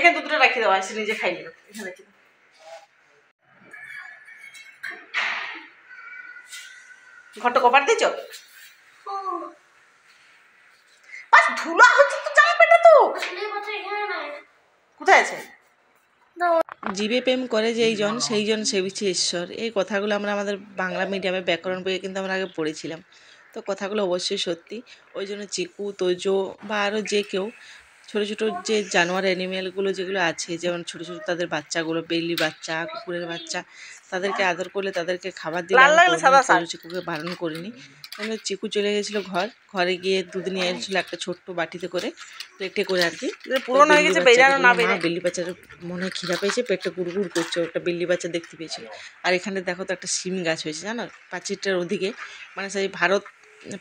এখানে দুটো রাখি দেওয়া আছে, নিজে খাই নিল। এখানে রাখি দাও। ঘরটা কপার দিয়েছ? বাস ধুলা হচ্ছে তো জামা পেটা তো। কোথায় আছে? জীবে প্রেম করে যেইজন সেইজন সেবিছে ঈশ্বর, এই কথাগুলো আমরা আমাদের বাংলা মিডিয়ামে ব্যাকরণ বইয়ে কিন্তু আমরা আগে পড়েছিলাম। তো কথাগুলো অবশ্যই সত্যি। ওই জন্য চিকু, তোজো বা আরও যে কেউ ছোটো ছোটো যে জানোয়ার অ্যানিমেলগুলো যেগুলো আছে, যেমন ছোটো ছোটো তাদের বাচ্চাগুলো, বেলি বাচ্চা, কুকুরের বাচ্চা, তাদেরকে আদর করলে, তাদেরকে খাবার দিলে তোজো চিকুকে বারণ করিনি। তাহলে চিকু চলে গেছিলো ঘরে গিয়ে দুধ নিয়ে এসেছিলো একটা ছোট্ট বাটিতে করে, প্লেটে করে আর কি। পুরোনো হয়ে গেছে, মা বিল্লি বাচ্চার মনে হয় খিদা পেয়েছে, পেটটা গুড়গুড় করছে, একটা বিল্লি বাচ্চা দেখতে পেয়েছিল। আর এখানে দেখো তো একটা শিম গাছ হয়েছে জানো, পাঁচিরটার ওদিকে, মানে সেই ভারত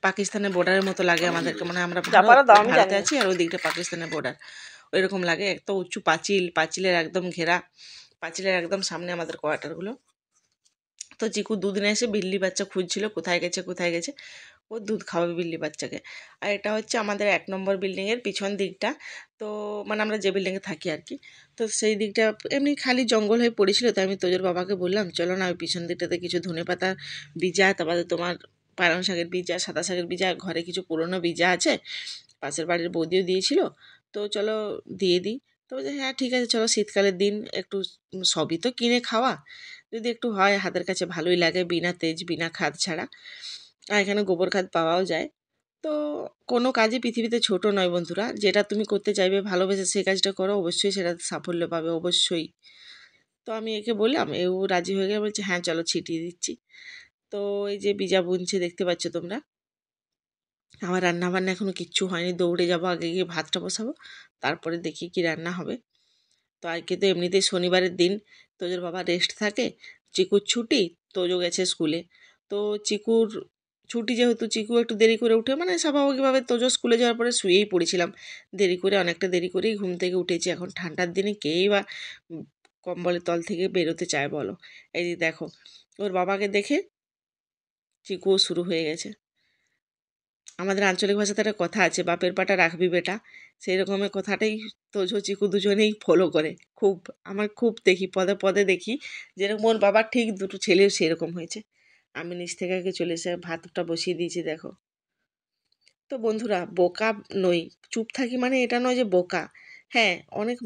পাকিস্তানের বর্ডারের মতো লাগে আমাদেরকে, মানে আমরা ভারতে আছি আর ওই দিকটা পাকিস্তানের বর্ডার, ওইরকম লাগে। এত উঁচু পাঁচিলের একদম ঘেরা, পাঁচিলের একদম সামনে আমাদের কোয়ার্টারগুলো। তো চিকু দুধ নিয়ে এসে বিল্লি বাচ্চা খুঁজছিল, কোথায় গেছে, ও দুধ খাওয়াবে বিল্লি বাচ্চাকে। আর এটা হচ্ছে আমাদের 1 নম্বর বিল্ডিংয়ের পিছন দিকটা। তো মানে আমরা যে বিল্ডিংয়ে থাকি আর কি, তো সেই দিকটা এমনি খালি জঙ্গল হয়ে পড়েছিল। তো আমি তোজোর বাবাকে বললাম চলো না ওই পিছন দিকটাতে কিছু ধনেপাতা বীজা, তারপরে তোমার পালং শাকের বীজা, সাদা শাকের বীজা, ঘরে কিছু পুরনো বীজা আছে, পাশের বাড়ির বৌদিও দিয়েছিল, তো চলো দিয়ে দিই। তো বলছে হ্যাঁ ঠিক আছে চলো, শীতকালের দিন একটু সবই তো কিনে খাওয়া, যদি একটু হয় হাতের কাছে ভালোই লাগে, বিনা তেজ বিনা খাদ ছাড়া। আর এখানে গোবর খাদ পাওয়াও যায়। তো কোনো কাজই পৃথিবীতে ছোট নয় বন্ধুরা, যেটা তুমি করতে চাইবে ভালোবেসে সেই কাজটা করো, অবশ্যই সেটা সাফল্য পাবে, অবশ্যই। তো আমি একে বললাম, এও রাজি হয়ে গেলে, বলছে হ্যাঁ চলো ছিটিয়ে দিচ্ছি। তো এই যে বীজা বুনছে দেখতে পাচ্ছ তোমরা। আমার রান্নাবান্না এখনও কিচ্ছু হয়নি, দৌড়ে যাবো, আগে গিয়ে ভাতটা বসাবো, তারপরে দেখি কি রান্না হবে। তো আজকে তো এমনিতেই শনিবারের দিন, তোজোর বাবা রেস্ট থাকে, চিকুর ছুটি, তোজো গেছে স্কুলে। তো চিকুর ছুটি যেহেতু, চিকু একটু দেরি করে উঠে, মানে স্বাভাবিকভাবে তোজো স্কুলে যাওয়ার পরে শুয়েই পড়েছিলাম দেরি করে, অনেকটা দেরি করেই ঘুম থেকে উঠেছি। এখন ঠান্ডার দিনে কেই বা কম্বলের তল থেকে বেরোতে চায় বলো। এই যে দেখো, ওর বাবাকে দেখে চিকুও শুরু হয়ে গেছে। আমাদের আঞ্চলিক ভাষাতে একটা কথা আছে, বাপের পাটা রাখবি বেটা, সেই রকমের কথাটাই তোজো চিকু দুজনেই ফলো করে। আমার খুব দেখি, পদে পদে দেখি, যেরকম ওর বাবা ঠিক দুটো ছেলেও সেরকম হয়েছে। আমি নিচ থেকে আগে চলে এসে ভাতটা বসিয়ে দিয়েছি দেখো। তো বন্ধুরা, বোকা নই, চুপ থাকি মানে এটা নয় যে বোকা। হ্যাঁ, অনেক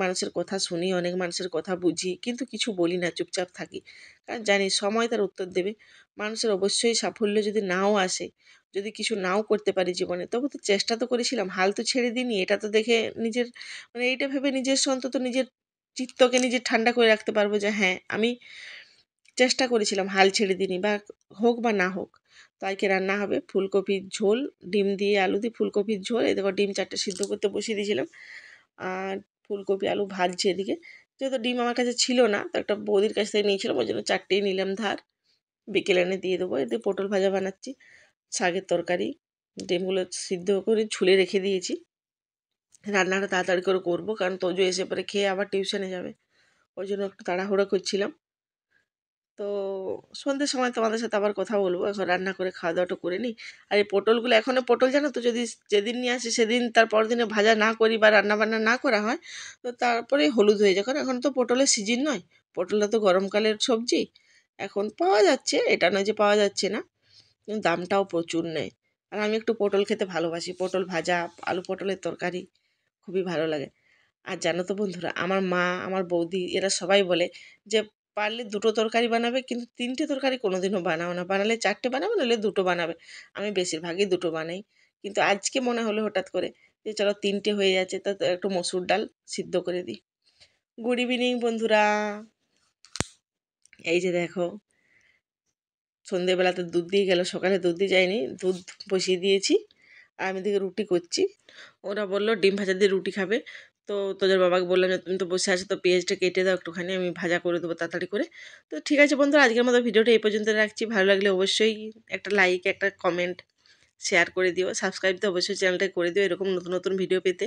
মানুষের কথা শুনি, অনেক মানুষের কথা বুঝি, কিন্তু কিছু বলি না, চুপচাপ থাকি। কারণ জানি সময় তার উত্তর দেবে। মানুষের অবশ্যই সাফল্য যদি নাও আসে, যদি কিছু নাও করতে পারি জীবনে, তবু তো চেষ্টা তো করেছিলাম, হাল তো ছেড়ে দিইনি। এটা তো দেখে নিজের, মানে এইটা ভেবে নিজের অন্তত নিজের চিত্তকে নিজের ঠান্ডা করে রাখতে পারবো যে হ্যাঁ আমি চেষ্টা করেছিলাম, হাল ছেড়ে দিইনি, বা হোক বা না হোক। তো আজকে রান্না হবে ফুলকপির ঝোল, ডিম দিয়ে আলু দিয়ে ফুলকপির ঝোল। এই দেখো ডিম 4টে সিদ্ধ করতে বসিয়ে দিয়েছিলাম, আর ফুলকপি আলু ভাজছে এদিকে। যেহেতু ডিম আমার কাছে ছিল না, তো একটা বৌদির কাছ থেকে নিয়েছিলাম, ওই জন্য 4টেই নিলাম ধার, বিকেলে এনে দিয়ে দেবো। এতে পটল ভাজা বানাচ্ছি, শাকের তরকারি, ডিমগুলো সিদ্ধ করে ঝুলে রেখে দিয়েছি। রান্নাটা তাড়াতাড়ি করে করবো, কারণ তোজো এসে পরে খেয়ে আবার টিউশনে যাবে, ওই জন্য একটু তাড়াহুড়ো করছিলাম। তো সন্ধ্যের সময় তোমাদের সাথে আবার কথা বলবো, এখন রান্না করে খাওয়া দাওয়াটা করে নিই। আর এই পটলগুলো, এখনও পটল জানো তো, যদি যেদিন নিয়ে আসি সেদিন তার পরের দিনে ভাজা না করি বা রান্না বান্না না করা হয়, তো তারপরে হলুদ হয়ে যায়। কারণ এখন তো পটলের সিজন নয়, পটলটা তো গরমকালের সবজি, এখন পাওয়া যাচ্ছে, এটা নয় যে পাওয়া যাচ্ছে না, কিন্তু দামটাও প্রচুর নেয়। আর আমি একটু পটল খেতে ভালোবাসি, পটল ভাজা, আলু পটলের তরকারি খুবই ভালো লাগে। আর জানো তো বন্ধুরা, আমার মা, আমার বৌদি, এরা সবাই বলে যে পারলে 2টো তরকারি বানাবে, কিন্তু 3টে তরকারি কোনোদিনও বানাও না, বানালে 4টে বানাবে, নাহলে 2টো বানাবে। আমি বেশিরভাগই 2টো বানাই, কিন্তু আজকে মনে হলো হঠাৎ করে যে চলো 3টে হয়ে যাচ্ছে, তো একটু মসুর ডাল সিদ্ধ করে দিই। গুড ইভিনিং বন্ধুরা। এই যে দেখো, সন্ধেবেলাতে দুধ দিয়ে গেল, সকালে দুধ দিয়ে যায়নি, দুধ বসিয়ে দিয়েছি, আর আমি দিকে রুটি করছি। ওরা বললো ডিম ভাজা দিয়ে রুটি খাবে। তো তোদের বাবাকে বললাম যে তুমি তো বসে আছো, তো পেঁয়াজটা কেটে দাও একটুখানি, আমি ভাজা করে দেবো তাড়াতাড়ি করে। তো ঠিক আছে বন্ধুরা, আজকের মতো ভিডিওটা এই পর্যন্ত রাখছি। ভালো লাগলে অবশ্যই একটা লাইক, একটা কমেন্ট, শেয়ার করে দিও, সাবস্ক্রাইব তো অবশ্যই চ্যানেলটা করে দিও এরকম নতুন নতুন ভিডিও পেতে।